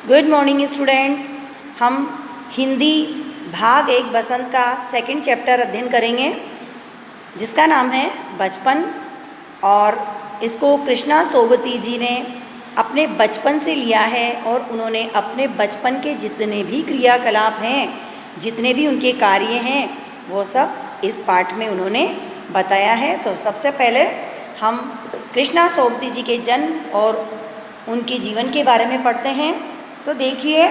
Good morning student. हम हिंदी भाग 1 बसंत का सेकंड चैप्टर अध्ययन करेंगे जिसका नाम है बचपन। और इसको कृष्णा सोबती जी ने अपने बचपन से लिया है और उन्होंने अपने बचपन के जितने भी क्रियाकलाप हैं, जितने भी उनके कार्य हैं, वो सब इस पाठ में उन्होंने बताया है। तो सबसे पहले हम कृष्णा सोबती जी के जन्म और उनके जीवन के बारे में पढ़ते हैं। तो देखिए,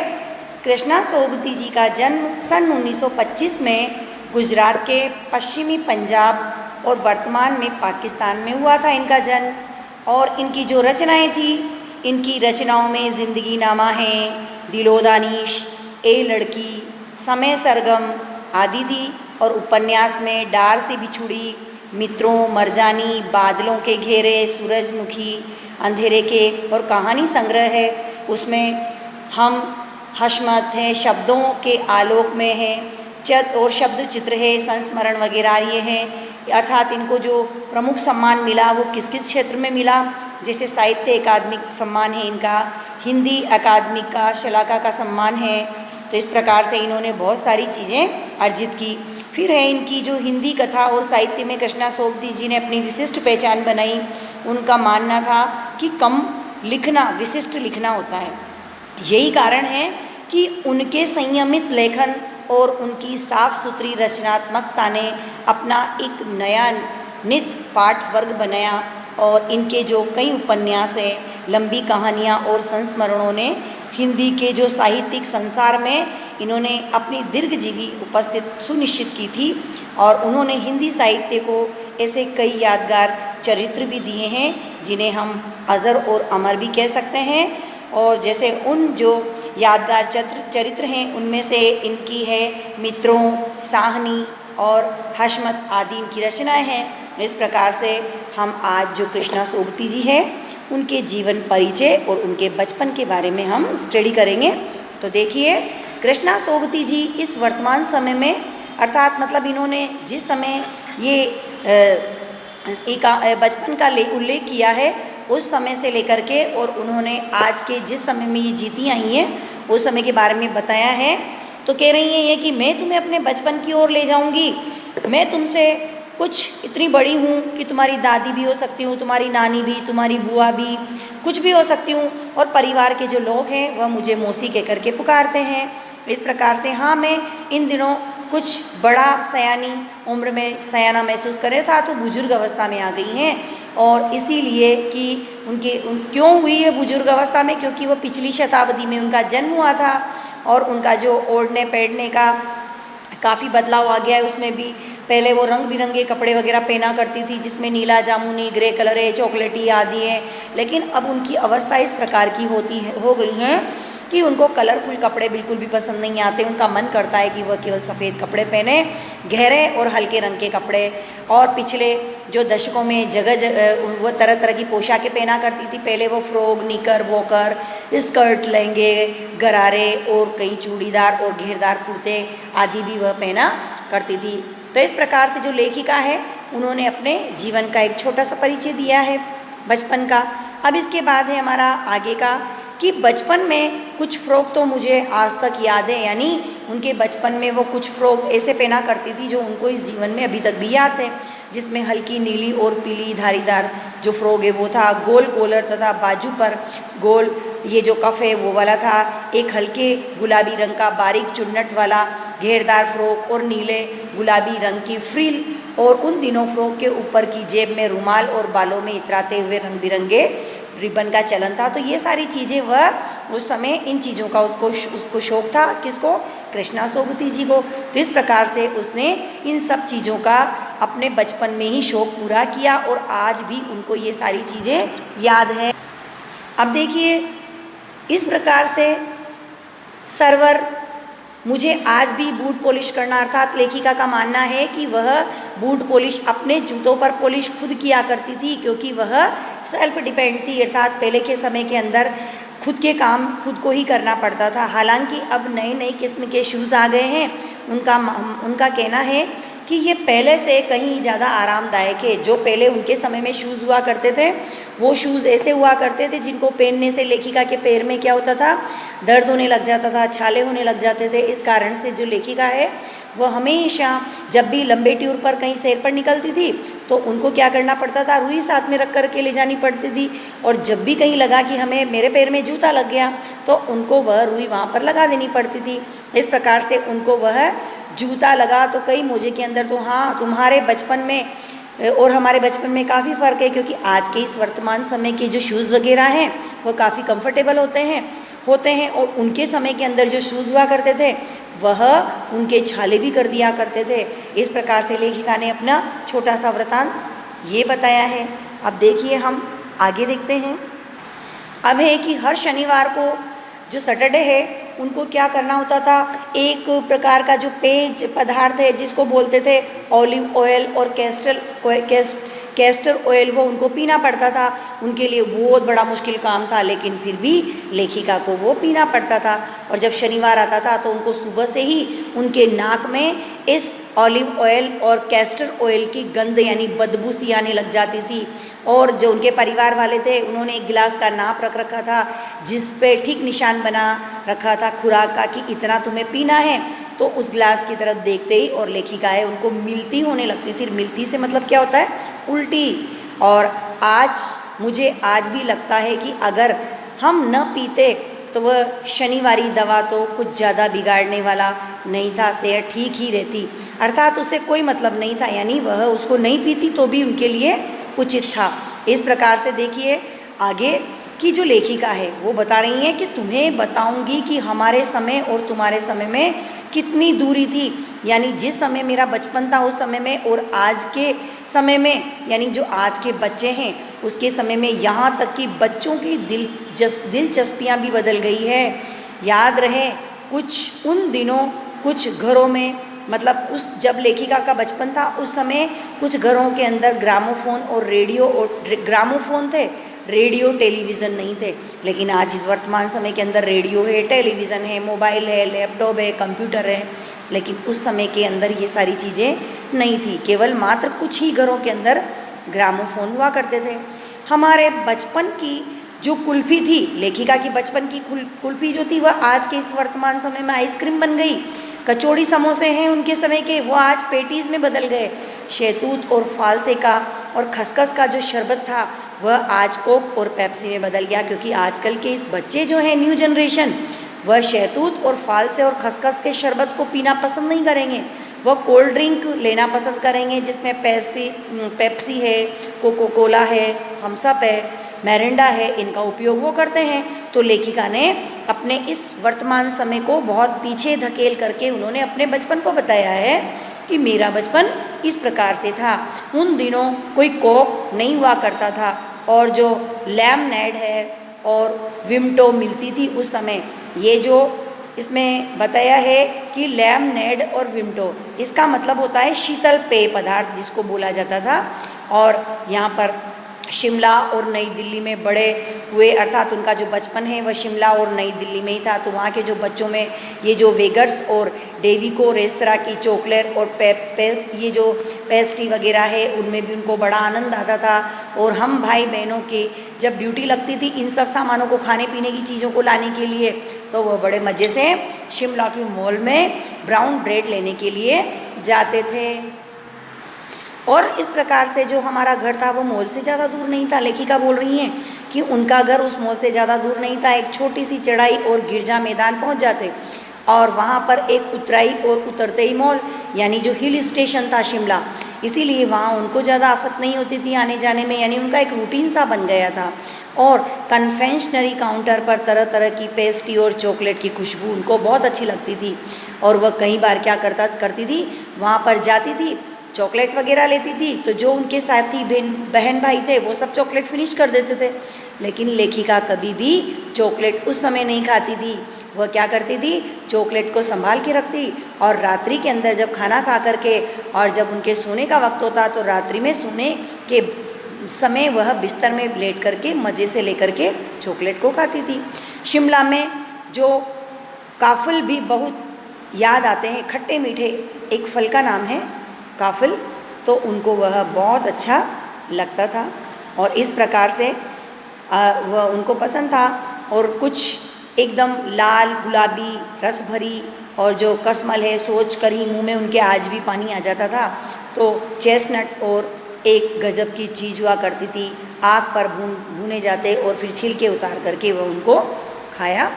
कृष्णा सोबती जी का जन्म सन 1925 में गुजरात के पश्चिमी पंजाब और वर्तमान में पाकिस्तान में हुआ था इनका जन्म। और इनकी जो रचनाएं थी, इनकी रचनाओं में ज़िंदगी नामा है, दिलो दानिश, ए लड़की, समय सरगम आदि थी। और उपन्यास में डार से बिछुड़ी, मित्रों, मरजानी, बादलों के घेरे, सूरजमुखी, अंधेरे के और कहानी संग्रह है। उसमें हम हशमत है, शब्दों के आलोक में है, और शब्द चित्र है, संस्मरण वगैरह ये हैं। अर्थात इनको जो प्रमुख सम्मान मिला वो किस किस क्षेत्र में मिला, जैसे साहित्य अकादमी सम्मान है इनका, हिंदी अकादमी का शलाका का सम्मान है। तो इस प्रकार से इन्होंने बहुत सारी चीज़ें अर्जित की। फिर है इनकी जो हिंदी कथा और साहित्य में कृष्णा सोबती जी ने अपनी विशिष्ट पहचान बनाई। उनका मानना था कि कम लिखना विशिष्ट लिखना होता है। यही कारण है कि उनके संयमित लेखन और उनकी साफ सुथरी रचनात्मकता ने अपना एक नया नित्य पाठ वर्ग बनाया। और इनके जो कई उपन्यास हैं, लंबी कहानियाँ और संस्मरणों ने हिंदी के जो साहित्यिक संसार में इन्होंने अपनी दीर्घजीवी उपस्थिति सुनिश्चित की थी। और उन्होंने हिंदी साहित्य को ऐसे कई यादगार चरित्र भी दिए हैं जिन्हें हम अजर और अमर भी कह सकते हैं। और जैसे उन जो यादगार चरित्र हैं उनमें से इनकी है मित्रों, साहनी और हशमत आदि इनकी रचनाएं हैं। इस प्रकार से हम आज जो कृष्णा सोबती जी हैं उनके जीवन परिचय और उनके बचपन के बारे में हम स्टडी करेंगे। तो देखिए, कृष्णा सोबती जी इस वर्तमान समय में, अर्थात मतलब इन्होंने जिस समय ये बचपन का उल्लेख किया है उस समय से लेकर के, और उन्होंने आज के जिस समय में ये जीती आई हैं उस समय के बारे में बताया है। तो कह रही हैं ये कि मैं तुम्हें अपने बचपन की ओर ले जाऊंगी। मैं तुमसे कुछ इतनी बड़ी हूँ कि तुम्हारी दादी भी हो सकती हूँ, तुम्हारी नानी भी, तुम्हारी बुआ भी, कुछ भी हो सकती हूँ। और परिवार के जो लोग हैं वह मुझे मौसी कह करके पुकारते हैं। इस प्रकार से हाँ, मैं इन दिनों कुछ बड़ा सयानी उम्र में सयाना महसूस कर रहा था, तो बुजुर्ग अवस्था में आ गई हैं। और इसीलिए कि क्यों हुई है बुजुर्ग अवस्था में, क्योंकि वो पिछली शताब्दी में उनका जन्म हुआ था और उनका जो ओढ़ने पहनने का काफ़ी बदलाव आ गया है। उसमें भी पहले वो रंग बिरंगे कपड़े वगैरह पहना करती थी जिसमें नीला, जामुनी, ग्रे कलर है, चॉकलेटी आदि है। लेकिन अब उनकी अवस्था इस प्रकार की हो गई है कि उनको कलरफुल कपड़े बिल्कुल भी पसंद नहीं आते। उनका मन करता है कि वह केवल सफ़ेद कपड़े पहने, गहरे और हल्के रंग के कपड़े। और पिछले जो दशकों में वो तरह तरह की पोशाकें पहना करती थी। पहले वो फ्रॉक, निकर, वॉकर, स्कर्ट, लहंगे, गरारे और कई चूड़ीदार और घेरदार कुर्ते आदि भी वह पहना करती थी। तो इस प्रकार से जो लेखिका है उन्होंने अपने जीवन का एक छोटा सा परिचय दिया है बचपन का। अब इसके बाद है हमारा आगे का कि बचपन में कुछ फ्रॉक तो मुझे आज तक याद है, यानी उनके बचपन में वो कुछ फ्रॉक ऐसे पहना करती थी जो उनको इस जीवन में अभी तक भी याद है, जिसमें हल्की नीली और पीली धारीदार जो फ्रॉक है वो था, गोल कॉलर तथा बाजू पर गोल ये जो कफ है वो वाला था, एक हल्के गुलाबी रंग का बारीक चुन्नट वाला घेरदार फ्रॉक और नीले गुलाबी रंग की फ्रिल। और उन दिनों फ्रॉक के ऊपर की जेब में रुमाल और बालों में इतराते हुए रंग बिरंगे रिबन का चलन था। तो ये सारी चीज़ें वह उस समय इन चीज़ों का उसको शौक़ था। किसको? कृष्णा सोबती जी को। तो इस प्रकार से उसने इन सब चीज़ों का अपने बचपन में ही शौक़ पूरा किया और आज भी उनको ये सारी चीज़ें याद हैं। अब देखिए, इस प्रकार से सर्वर मुझे आज भी बूट पॉलिश करना, अर्थात लेखिका का मानना है कि वह बूट पॉलिश अपने जूतों पर पॉलिश खुद किया करती थी, क्योंकि वह सेल्फ डिपेंड थी। अर्थात पहले के समय के अंदर खुद के काम खुद को ही करना पड़ता था। हालांकि अब नए नए किस्म के शूज़ आ गए हैं। उनका कहना है कि ये पहले से कहीं ज़्यादा आरामदायक है। जो पहले उनके समय में शूज़ हुआ करते थे, वो शूज़ ऐसे हुआ करते थे जिनको पहनने से लेखिका के पैर में क्या होता था, दर्द होने लग जाता था, छाले होने लग जाते थे। इस कारण से जो लेखिका है वह हमेशा जब भी लंबे टूर पर कहीं सैर पर निकलती थी तो उनको क्या करना पड़ता था, रुई साथ में रख कर के ले जानी पड़ती थी। और जब भी कहीं लगा कि हमें मेरे पैर में जूता लग गया तो उनको वह रुई वहाँ पर लगा देनी पड़ती थी। इस प्रकार से उनको वह जूता लगा। तो कई मोजे के अंदर तो हाँ, तुम्हारे बचपन में और हमारे बचपन में काफ़ी फ़र्क है, क्योंकि आज के इस वर्तमान समय के जो शूज़ वगैरह हैं वो काफ़ी कंफर्टेबल होते हैं और उनके समय के अंदर जो शूज़ हुआ करते थे वह उनके छाले भी कर दिया करते थे। इस प्रकार से लेखिका ने अपना छोटा सा वृतांत ये बताया है। अब देखिए हम आगे देखते हैं। अब है कि हर शनिवार को जो सैटरडे है उनको क्या करना होता था, एक प्रकार का जो पेय पदार्थ है जिसको बोलते थे ऑलिव ऑयल और कैस्टर ऑयल, वो उनको पीना पड़ता था। उनके लिए बहुत बड़ा मुश्किल काम था, लेकिन फिर भी लेखिका को वो पीना पड़ता था। और जब शनिवार आता था तो उनको सुबह से ही उनके नाक में इस ऑलिव ऑयल और कैस्टर ऑयल की गंध यानी बदबू सी आने लग जाती थी। और जो उनके परिवार वाले थे उन्होंने एक गिलास का नाप रख रखा था जिस पे ठीक निशान बना रखा था खुराक का कि इतना तुम्हें पीना है। तो उस गिलास की तरफ देखते ही और लेखिका है उनको मिलती होने लगती थी। मिलती से मतलब क्या होता है, उल्टी। और मुझे आज भी लगता है कि अगर हम न पीते तो वह शनिवारी दवा तो कुछ ज़्यादा बिगाड़ने वाला नहीं था, सेहत ठीक ही रहती। अर्थात उससे कोई मतलब नहीं था, यानी वह उसको नहीं पीती तो भी उनके लिए उचित था। इस प्रकार से देखिए आगे की जो लेखिका है वो बता रही हैं कि तुम्हें बताऊंगी कि हमारे समय और तुम्हारे समय में कितनी दूरी थी। यानी जिस समय मेरा बचपन था उस समय में और आज के समय में, यानी जो आज के बच्चे हैं उसके समय में, यहाँ तक कि बच्चों की दिलचस्पियाँ भी बदल गई है। याद रहे कुछ उन दिनों कुछ घरों में, मतलब उस जब लेखिका का बचपन था उस समय कुछ घरों के अंदर ग्रामोफोन और ग्रामोफोन थे, रेडियो टेलीविज़न नहीं थे। लेकिन आज इस वर्तमान समय के अंदर रेडियो है, टेलीविज़न है, मोबाइल है, लैपटॉप है, कंप्यूटर है। लेकिन उस समय के अंदर ये सारी चीज़ें नहीं थी। केवल मात्र कुछ ही घरों के अंदर ग्रामोफोन हुआ करते थे। हमारे बचपन की जो कुल्फ़ी थी, लेखिका की बचपन की कुल्फ़ी जो थी वह आज के इस वर्तमान समय में आइसक्रीम बन गई। कचौड़ी समोसे हैं उनके समय के, वो आज पेटीज़ में बदल गए। शहतूत और फालसे का और खसखस का जो शरबत था वह आज कोक और पेप्सी में बदल गया, क्योंकि आजकल के इस बच्चे जो हैं न्यू जनरेशन, वह शहतूत और फालसे और खसखस के शरबत को पीना पसंद नहीं करेंगे। वह कोल्ड ड्रिंक लेना पसंद करेंगे जिसमें पेप्सी है, कोको कोला है, थम्स अप है, मैरिंडा है, इनका उपयोग वो करते हैं। तो लेखिका ने अपने इस वर्तमान समय को बहुत पीछे धकेल करके उन्होंने अपने बचपन को बताया है कि मेरा बचपन इस प्रकार से था। उन दिनों कोई कोक नहीं हुआ करता था और जो लैमनेड है और विमटो मिलती थी उस समय। ये जो इसमें बताया है कि लैमनेड और विमटो, इसका मतलब होता है शीतल पेय पदार्थ जिसको बोला जाता था। और यहाँ पर शिमला और नई दिल्ली में बड़े हुए, अर्थात उनका जो बचपन है वह शिमला और नई दिल्ली में ही था। तो वहाँ के जो बच्चों में ये जो वेगर्स और डेविको रेस्तरां की चॉकलेट और ये जो पेस्ट्री वगैरह है उनमें भी उनको बड़ा आनंद आता था। और हम भाई बहनों के जब ड्यूटी लगती थी इन सब सामानों को, खाने पीने की चीज़ों को लाने के लिए, तो वह बड़े मज़े से शिमला के मॉल में ब्राउन ब्रेड लेने के लिए जाते थे। और इस प्रकार से जो हमारा घर था वो मॉल से ज़्यादा दूर नहीं था। लेखिका बोल रही हैं कि उनका घर उस मॉल से ज़्यादा दूर नहीं था। एक छोटी सी चढ़ाई और गिरजा मैदान पहुंच जाते और वहाँ पर एक उतराई और उतरते ही मॉल, यानी जो हिल स्टेशन था शिमला, इसीलिए वहाँ उनको ज़्यादा आफत नहीं होती थी आने जाने में। यानी उनका एक रूटीन सा बन गया था। और कन्फेक्शनरी काउंटर पर तरह तरह की पेस्ट्री और चॉकलेट की खुशबू उनको बहुत अच्छी लगती थी। और वह कई बार क्या करती थी, वहाँ पर जाती थी, चॉकलेट वगैरह लेती थी, तो जो उनके साथी बहन भाई थे वो सब चॉकलेट फिनिश कर देते थे। लेकिन लेखिका कभी भी चॉकलेट उस समय नहीं खाती थी। वह क्या करती थी, चॉकलेट को संभाल के रखती और रात्रि के अंदर जब खाना खा करके और जब उनके सोने का वक्त होता तो रात्रि में सोने के समय वह बिस्तर में लेट करके मज़े से लेकर के चॉकलेट को खाती थी। शिमला में जो काफल भी बहुत याद आते हैं, खट्टे मीठे एक फल का नाम है काफिल, तो उनको वह बहुत अच्छा लगता था और इस प्रकार से वह उनको पसंद था। और कुछ एकदम लाल गुलाबी रस भरी और जो कसमल है सोच कर ही मुँह में उनके आज भी पानी आ जाता था। तो चेस्टनट और एक गजब की चीज़ हुआ करती थी, आग पर भूने जाते और फिर छिलके उतार करके वह उनको खाया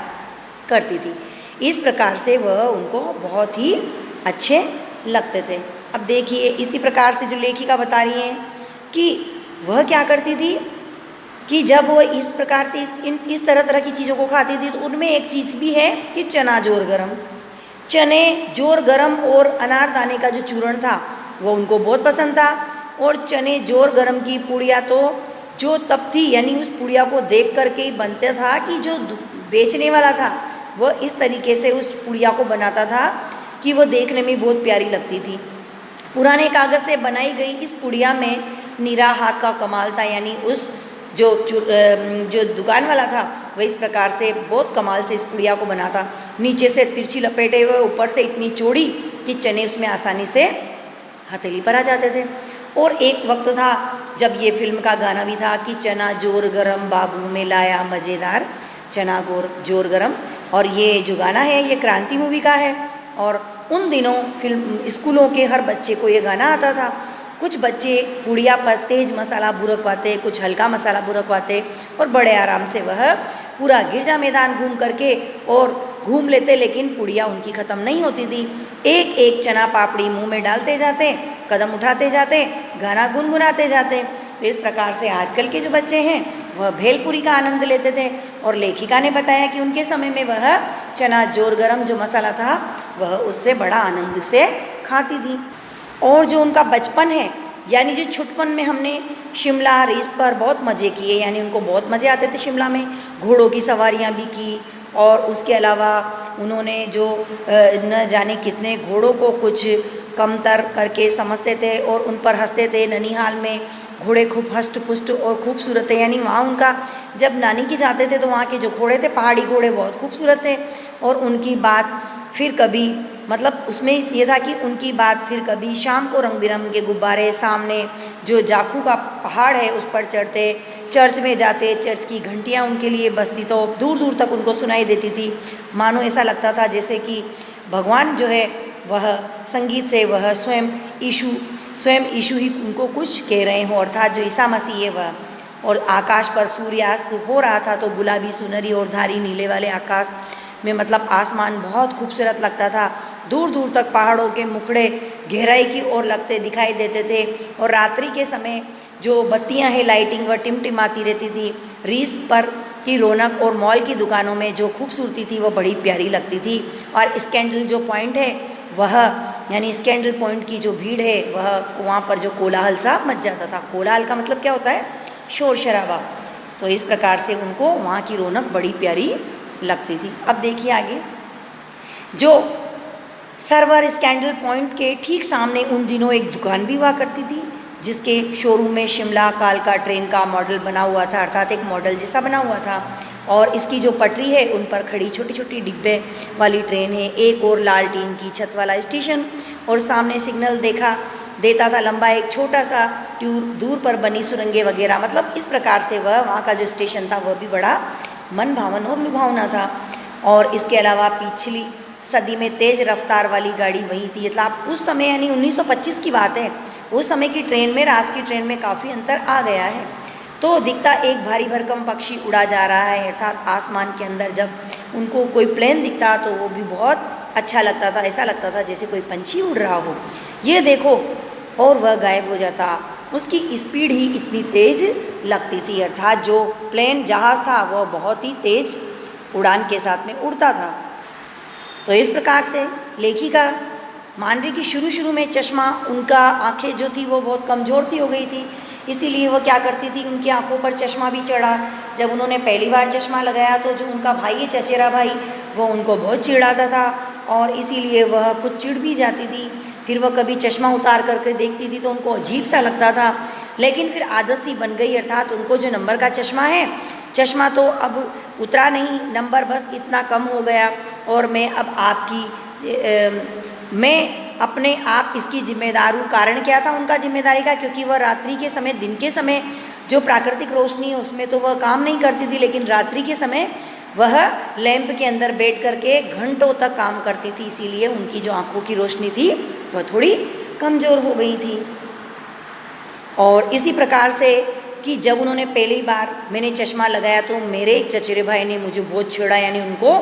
करती थी। इस प्रकार से वह उनको बहुत ही अच्छे लगते थे। अब देखिए इसी प्रकार से जो लेखिका बता रही हैं कि वह क्या करती थी कि जब वह इस प्रकार से इस तरह तरह की चीज़ों को खाती थी, तो उनमें एक चीज़ भी है कि चना जोर गरम, चने जोर गरम और अनारदाने का जो चूर्ण था वो उनको बहुत पसंद था। और चने जोर गरम की पुड़िया तो जो तब थी, यानी उस पुड़िया को देख करके ही बनता था कि जो बेचने वाला था वह इस तरीके से उस पुड़िया को बनाता था कि वह देखने में बहुत प्यारी लगती थी। पुराने कागज़ से बनाई गई इस पुड़िया में निरा हाथ का कमाल था, यानी उस जो दुकान वाला था वह इस प्रकार से बहुत कमाल से इस पुड़िया को बनाता। नीचे से तिरछी लपेटे हुए, ऊपर से इतनी चौड़ी कि चने उसमें आसानी से हथेली पर आ जाते थे। और एक वक्त था जब ये फिल्म का गाना भी था कि चना जोर गरम बाबू में लाया मज़ेदार चना जोर गरम, और ये जो गाना है ये क्रांति मूवी का है। और उन दिनों फिल्म स्कूलों के हर बच्चे को ये गाना आता था। कुछ बच्चे पुड़िया पर तेज मसाला बुरकवाते, कुछ हल्का मसाला बुरकवाते और बड़े आराम से वह पूरा गिरजा मैदान घूम करके और घूम लेते, लेकिन पुड़िया उनकी ख़त्म नहीं होती थी। एक एक चना पापड़ी मुंह में डालते जाते, कदम उठाते जाते, गाना गुनगुनाते जाते। तो इस प्रकार से आजकल के जो बच्चे हैं वह भेलपुरी का आनंद लेते थे। और लेखिका ने बताया कि उनके समय में वह चना जोर गरम जो मसाला था वह उससे बड़ा आनंद से खाती थी। और जो उनका बचपन है, यानी जो छुटपन में हमने शिमला रेस पर बहुत मज़े किए, यानी उनको बहुत मज़े आते थे शिमला में, घोड़ों की सवारियां भी की। और उसके अलावा उन्होंने जो न जाने कितने घोड़ों को कुछ कमतर करके समझते थे और उन पर हंसते थे। ननिहाल में घोड़े खूब हष्ट पुष्ट और खूबसूरत थे, यानी वहाँ उनका जब नानी के जाते थे तो वहाँ के जो घोड़े थे पहाड़ी घोड़े बहुत खूबसूरत थे। और उनकी बात फिर कभी, मतलब उसमें ये था कि उनकी बात फिर कभी शाम को रंग बिरंगे गुब्बारे सामने जो जाखू का पहाड़ है उस पर चढ़ते, चर्च में जाते, चर्च की घंटियाँ उनके लिए बजती तो दूर दूर तक उनको सुनाई देती थी। मानो ऐसा लगता था जैसे कि भगवान जो है वह संगीत से वह स्वयं ईशु ही उनको कुछ कह रहे हों, अर्थात जो ईसा मसीह है वह। और आकाश पर सूर्यास्त हो रहा था तो गुलाबी सुनहरी और धारी नीले वाले आकाश में, मतलब आसमान बहुत खूबसूरत लगता था। दूर दूर तक पहाड़ों के मुखड़े गहराई की ओर लगते दिखाई देते थे। और रात्रि के समय जो बत्तियां हैं लाइटिंग वह टिमटिमाती रहती थी। रीस पर की रौनक और मॉल की दुकानों में जो खूबसूरती थी वह बड़ी प्यारी लगती थी। और स्कैंडल जो पॉइंट है वह, यानी स्कैंडल पॉइंट की जो भीड़ है वह वहाँ पर जो कोलाहल सा मच जाता था। कोलाहल का मतलब क्या होता है? शोर शराबा। तो इस प्रकार से उनको वहाँ की रौनक बड़ी प्यारी लगती थी। अब देखिए आगे, जो सर्वर स्कैंडल पॉइंट के ठीक सामने उन दिनों एक दुकान भी हुआ करती थी जिसके शोरूम में शिमला कालका ट्रेन का मॉडल बना हुआ था, अर्थात एक मॉडल जैसा बना हुआ था। और इसकी जो पटरी है उन पर खड़ी छोटी छोटी डिब्बे वाली ट्रेन है। एक और लाल टीन की छत वाला स्टेशन और सामने सिग्नल देता था लंबा एक छोटा सा दूर पर बनी सुरंगें वगैरह। मतलब इस प्रकार से वह वहाँ का जो स्टेशन था वह भी बड़ा मन भावन और लुभावना था। और इसके अलावा पिछली सदी में तेज़ रफ्तार वाली गाड़ी वही थी। मतलब उस समय यानी 1925 की बात है, उस समय की ट्रेन में आज की ट्रेन में काफ़ी अंतर आ गया है। तो दिखता एक भारी भरकम पक्षी उड़ा जा रहा है, अर्थात आसमान के अंदर जब उनको कोई प्लेन दिखता तो वो भी बहुत अच्छा लगता था, ऐसा लगता था जैसे कोई पंछी उड़ रहा हो। ये देखो, और वह गायब हो जाता। उसकी स्पीड ही इतनी तेज़ लगती थी, अर्थात जो प्लेन जहाज़ था वह बहुत ही तेज़ उड़ान के साथ में उड़ता था। तो इस प्रकार से लेखिका मान रही कि शुरू में चश्मा, उनका आंखें जो थी वो बहुत कमज़ोर सी हो गई थी, इसीलिए वो क्या करती थी, उनकी आंखों पर चश्मा भी चढ़ा। जब उन्होंने पहली बार चश्मा लगाया तो जो उनका भाई है चचेरा भाई, वो उनको बहुत चिढ़ाता था और इसीलिए वह कुछ चिढ़ भी जाती थी। फिर वह कभी चश्मा उतार करके देखती थी तो उनको अजीब सा लगता था, लेकिन फिर आदत सी बन गई, अर्थात उनको जो नंबर का चश्मा है, चश्मा तो अब उतरा नहीं, नंबर बस इतना कम हो गया और मैं अब मैं अपने आप इसकी जिम्मेदार हूँ। कारण क्या था उनका जिम्मेदारी का? क्योंकि वह रात्रि के समय, दिन के समय जो प्राकृतिक रोशनी है उसमें तो वह काम नहीं करती थी, लेकिन रात्रि के समय वह लैंप के अंदर बैठ करके घंटों तक काम करती थी, इसीलिए उनकी जो आँखों की रोशनी थी वह थोड़ी कमज़ोर हो गई थी। और इसी प्रकार से कि जब उन्होंने पहली बार मैंने चश्मा लगाया तो मेरे एक चचेरे भाई ने मुझे बहुत छेड़ा, यानी उनको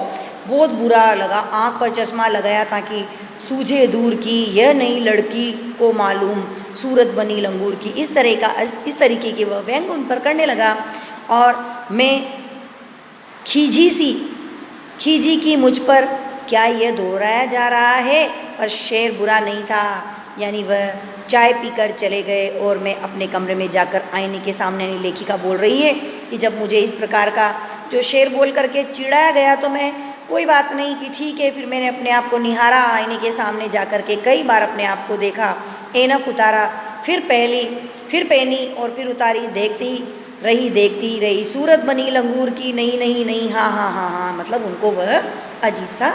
बहुत बुरा लगा। आँख पर चश्मा लगाया ताकि सूझे दूर की यह नई लड़की को मालूम सूरत बनी लंगूर की, इस तरीके के वह व्यंग उन पर करने लगा। और मैं खीजी की मुझ पर, क्या यह दोहराया जा रहा है? पर शेर बुरा नहीं था, यानी वह चाय पीकर चले गए और मैं अपने कमरे में जाकर आईने के सामने, यानी लेखिका बोल रही है कि जब मुझे इस प्रकार का जो शेर बोल करके चिढ़ाया गया तो मैं कोई बात नहीं कि ठीक है, फिर मैंने अपने आप को निहारा, आईने के सामने जा कर के कई बार अपने आप को देखा, ऐनक उतारा, फिर पहनी और फिर उतारी, देखती रही सूरत बनी लंगूर की, नहीं, हाँ, मतलब उनको वह अजीब सा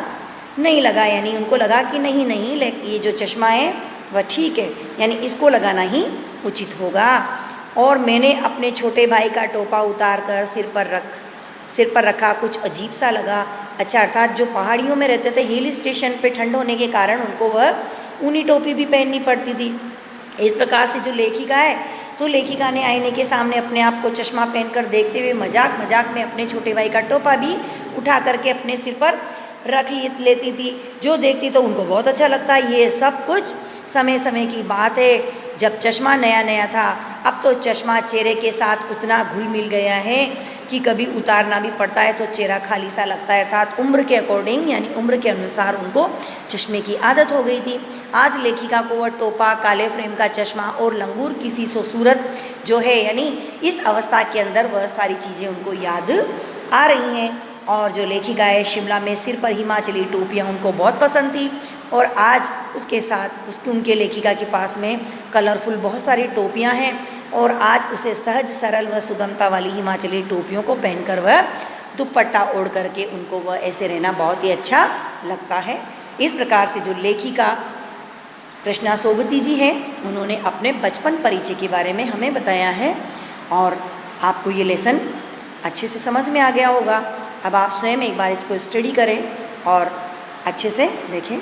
नहीं लगा, यानी उनको लगा कि नहीं, ये जो चश्मा है वह ठीक है, यानी इसको लगाना ही उचित होगा। और मैंने अपने छोटे भाई का टोपा उतार कर सिर पर रखा, कुछ अजीब सा लगा। अच्छा, अर्थात जो पहाड़ियों में रहते थे, हिल स्टेशन पे ठंड होने के कारण उनको वह ऊनी टोपी भी पहननी पड़ती थी। इस प्रकार से जो लेखिका है, तो लेखिका ने आईने के सामने अपने आप को चश्मा पहनकर देखते हुए मजाक में अपने छोटे भाई का टोपा भी उठा करके अपने सिर पर रख लेती थी। जो देखती तो उनको बहुत अच्छा लगता। ये सब कुछ समय की बात है, जब चश्मा नया था। अब तो चश्मा चेहरे के साथ उतना घुल मिल गया है कि कभी उतारना भी पड़ता है तो चेहरा खाली सा लगता है, अर्थात उम्र के अकॉर्डिंग, यानी उम्र के अनुसार उनको चश्मे की आदत हो गई थी। आज लेखिका को वह टोपा, काले फ्रेम का चश्मा और लंगूर की सी सूरत जो है, यानी इस अवस्था के अंदर वह सारी चीज़ें उनको याद आ रही हैं। और जो लेखिका है, शिमला में सिर पर हिमाचली टोपियाँ उनको बहुत पसंद थी, और आज उसके साथ उनके लेखिका के पास में कलरफुल बहुत सारी टोपियाँ हैं, और आज उसे सहज सरल व सुगमता वाली हिमाचली टोपियों को पहनकर वह दुपट्टा ओढ़ करके उनको वह ऐसे रहना बहुत ही अच्छा लगता है। इस प्रकार से जो लेखिका कृष्णा सोबती जी हैं, उन्होंने अपने बचपन परिचय के बारे में हमें बताया है, और आपको ये लेसन अच्छे से समझ में आ गया होगा। अब आप स्वयं एक बार इसको स्टडी करें और अच्छे से देखें।